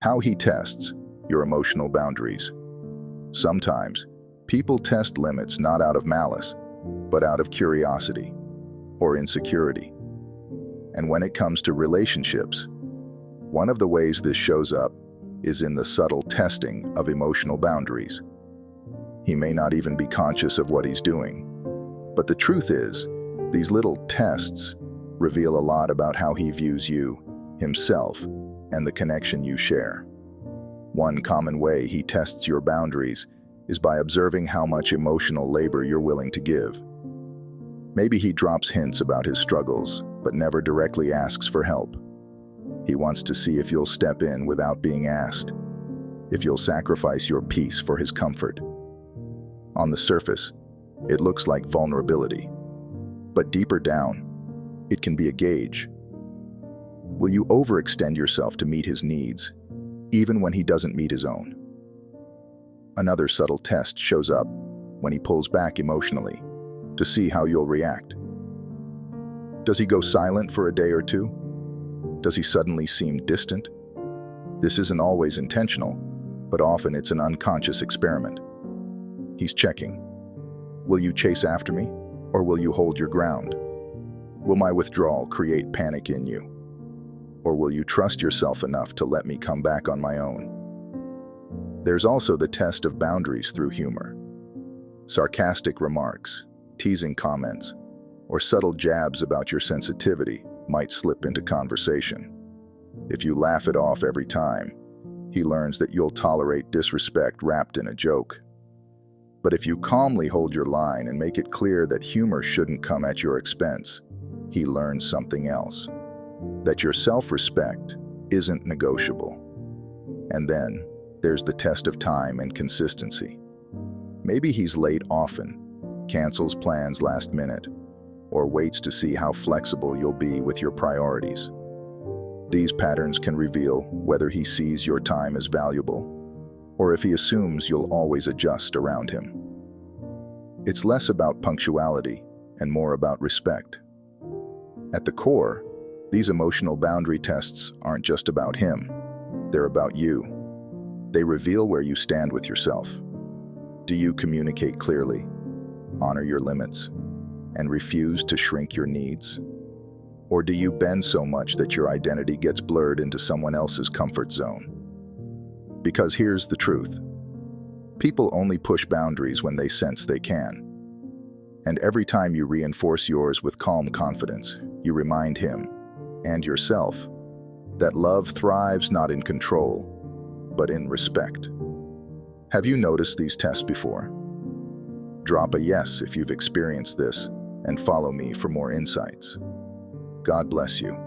How he tests your emotional boundaries. Sometimes, people test limits not out of malice, but out of curiosity or insecurity. And when it comes to relationships, one of the ways this shows up is in the subtle testing of emotional boundaries. He may not even be conscious of what he's doing, but the truth is, these little tests reveal a lot about how he views you, himself, and the connection you share. One common way he tests your boundaries is by observing how much emotional labor you're willing to give. Maybe he drops hints about his struggles, but never directly asks for help. He wants to see if you'll step in without being asked, if you'll sacrifice your peace for his comfort. On the surface, it looks like vulnerability, but deeper down, it can be a gauge. Will you overextend yourself to meet his needs, even when he doesn't meet his own? Another subtle test shows up when he pulls back emotionally to see how you'll react. Does he go silent for a day or two? Does he suddenly seem distant? This isn't always intentional, but often it's an unconscious experiment. He's checking. Will you chase after me, or will you hold your ground? Will my withdrawal create panic in you? Or will you trust yourself enough to let me come back on my own? There's also the test of boundaries through humor. Sarcastic remarks, teasing comments, or subtle jabs about your sensitivity might slip into conversation. If you laugh it off every time, he learns that you'll tolerate disrespect wrapped in a joke. But if you calmly hold your line and make it clear that humor shouldn't come at your expense, he learns something else, that your self-respect isn't negotiable. And then there's the test of time and consistency. Maybe he's late often, cancels plans last minute, or waits to see how flexible you'll be with your priorities. These patterns can reveal whether he sees your time as valuable, or if he assumes you'll always adjust around him. It's less about punctuality and more about respect. At the core, these emotional boundary tests aren't just about him, they're about you. They reveal where you stand with yourself. Do you communicate clearly, honor your limits, and refuse to shrink your needs? Or do you bend so much that your identity gets blurred into someone else's comfort zone? Because here's the truth. People only push boundaries when they sense they can. And every time you reinforce yours with calm confidence, you remind him, and yourself, that love thrives not in control, but in respect. Have you noticed these tests before? Drop a yes if you've experienced this, and follow me for more insights. God bless you.